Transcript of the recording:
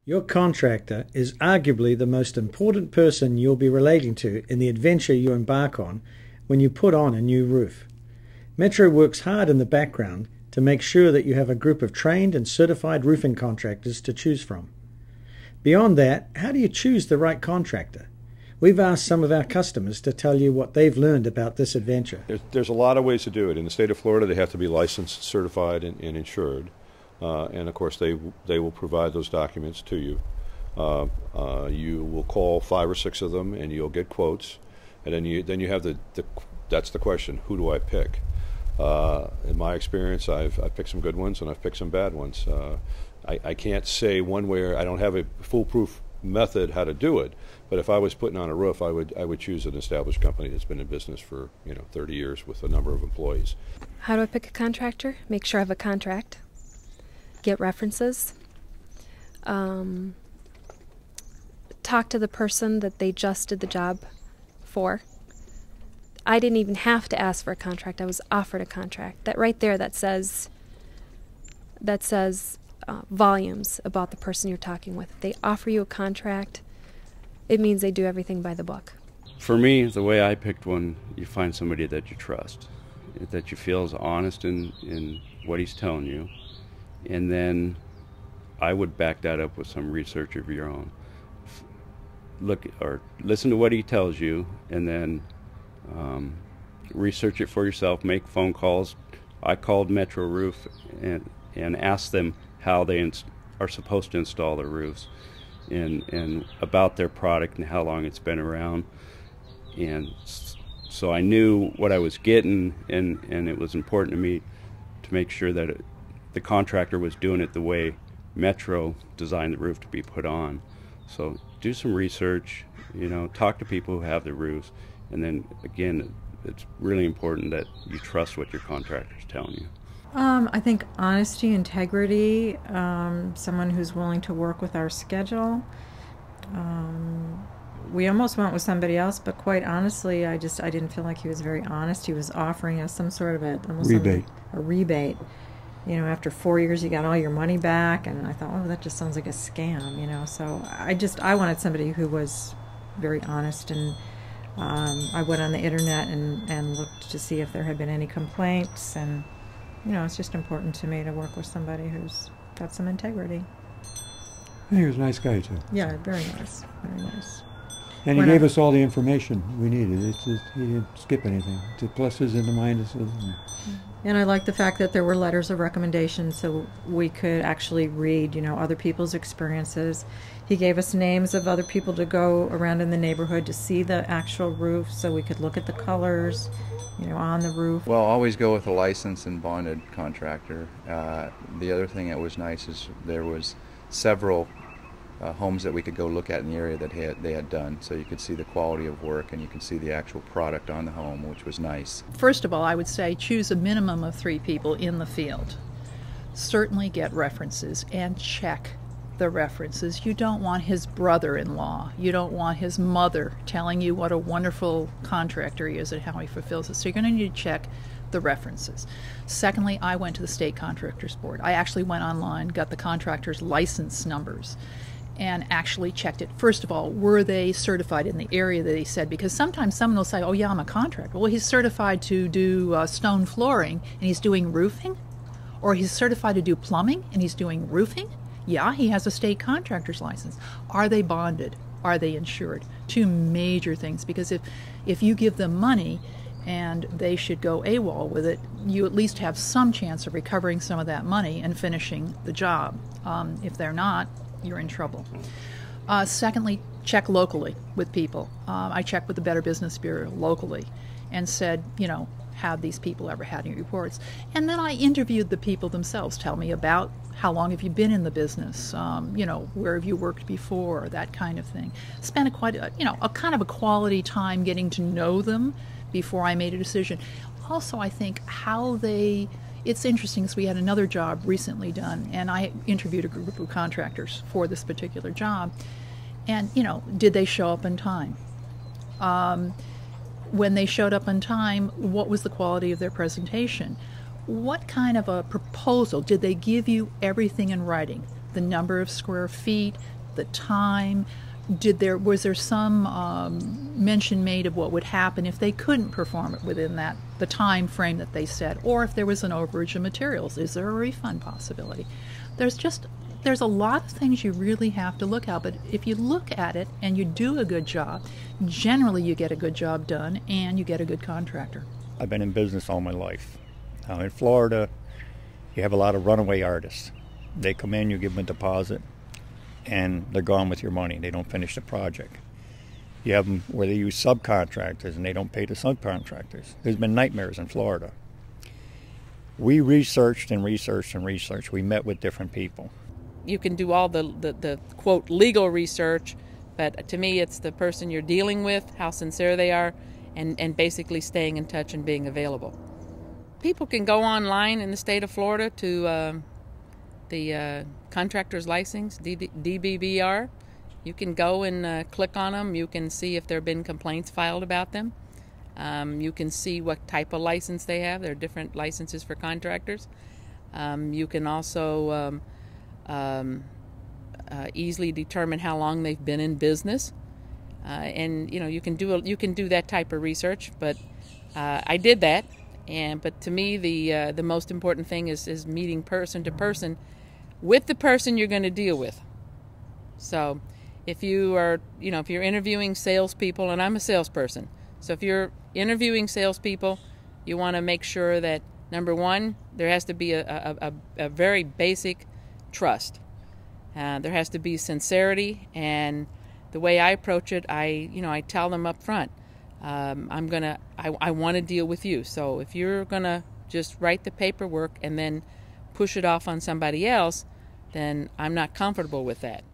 Your contractor is arguably the most important person you'll be relating to in the adventure you embark on when you put on a new roof. Metro works hard in the background to make sure that you have a group of trained and certified roofing contractors to choose from. Beyond that, how do you choose the right contractor? We've asked some of our customers to tell you what they've learned about this adventure. There's a lot of ways to do it. In the state of Florida, they have to be licensed, certified, and insured. And of course, they will provide those documents to you. You will call 5 or 6 of them, and you'll get quotes. And then you have that's the question: who do I pick? In my experience, I've picked some good ones, and I've picked some bad ones. I can't say one way. I don't have a foolproof method how to do it. But if I was putting on a roof, I would choose an established company that's been in business for 30 years with a number of employees. How do I pick a contractor? Make sure I have a contract. Get references. Talk to the person that they just did the job for. I didn't even have to ask for a contract. I was offered a contract. That right there, that says volumes about the person you're talking with. If they offer you a contract, it means they do everything by the book. For me, the way I picked one, you find somebody that you trust, that you feel is honest in what he's telling you. And then I would back that up with some research of your own. Look or listen to what he tells you, and then research it for yourself. Make phone calls. I called Metro Roof and asked them how they are supposed to install their roofs, and about their product and how long it's been around. And so I knew what I was getting, and it was important to me to make sure that the contractor was doing it the way Metro designed the roof to be put on. So do some research, talk to people who have the roofs, and then again, it's really important that you trust what your contractor's telling you. I think honesty, integrity, someone who's willing to work with our schedule. We almost went with somebody else, but quite honestly, I didn't feel like he was very honest. He was offering us some sort of a rebate. After 4 years, you got all your money back, and I thought, oh, that just sounds like a scam, So I wanted somebody who was very honest, and I went on the internet and looked to see if there had been any complaints, and it's just important to me to work with somebody who's got some integrity. He was a nice guy too. Yeah, very nice, very nice. And he gave us all the information we needed. He didn't skip anything. The pluses and the minuses. And I like the fact that there were letters of recommendation, so we could actually read, other people's experiences. He gave us names of other people to go around in the neighborhood to see the actual roof, so we could look at the colors, on the roof. Well, always go with a licensed and bonded contractor. The other thing that was nice is there was several homes that we could go look at in the area that they had done, so you could see the quality of work and you could see the actual product on the home, which was nice. First of all, I would say choose a minimum of 3 people in the field. Certainly get references and check the references. You don't want his brother-in-law, you don't want his mother telling you what a wonderful contractor he is and how he fulfills it, so you're going to need to check the references. Secondly, I went to the State Contractors Board. I actually went online, got the contractors' license numbers, and actually checked it. First of all, were they certified in the area that he said? Because sometimes someone will say, oh yeah, I'm a contractor. Well, he's certified to do stone flooring and he's doing roofing? Or he's certified to do plumbing and he's doing roofing? Yeah, he has a state contractor's license. Are they bonded? Are they insured? 2 major things, because if you give them money and they should go AWOL with it, you at least have some chance of recovering some of that money and finishing the job. If they're not, you're in trouble. Secondly, check locally with people. I checked with the Better Business Bureau locally and said, have these people ever had any reports? And then I interviewed the people themselves. Tell me about how long have you been in the business? Where have you worked before? That kind of thing. Spent a kind of a quality time getting to know them before I made a decision. Also, I think it's interesting because we had another job recently done, and I interviewed a group of contractors for this particular job. And, did they show up on time? When they showed up on time, what was the quality of their presentation? What kind of a proposal? Did they give you everything in writing? the number of square feet, the time. Was there some mention made of what would happen if they couldn't perform it within the time frame that they set, or if there was an overage of materials? Is there a refund possibility? There's a lot of things you really have to look at, but if you look at it and you do a good job, generally you get a good job done and you get a good contractor. I've been in business all my life. Now in Florida, you have a lot of runaway artists. They come in, you give them a deposit, and they're gone with your money. They don't finish the project. You have them where they use subcontractors and they don't pay the subcontractors. There's been nightmares in Florida. We researched and researched and researched. We met with different people. You can do all the quote legal research, but to me it's the person you're dealing with, how sincere they are, and basically staying in touch and being available. People can go online in the state of Florida to the contractor's license, DBBR. You can go and click on them. You can see if there have been complaints filed about them. You can see what type of license they have. There are different licenses for contractors. You can also easily determine how long they've been in business, and you can do that type of research. But I did that, but to me the most important thing is meeting person to person with the person you're going to deal with. So if you're interviewing salespeople, and I'm a salesperson, so if you're interviewing salespeople, you want to make sure that, number one, there has to be a very basic trust. There has to be sincerity, and the way I approach it, I tell them up front, I want to deal with you. So if you're gonna just write the paperwork and then push it off on somebody else, then I'm not comfortable with that.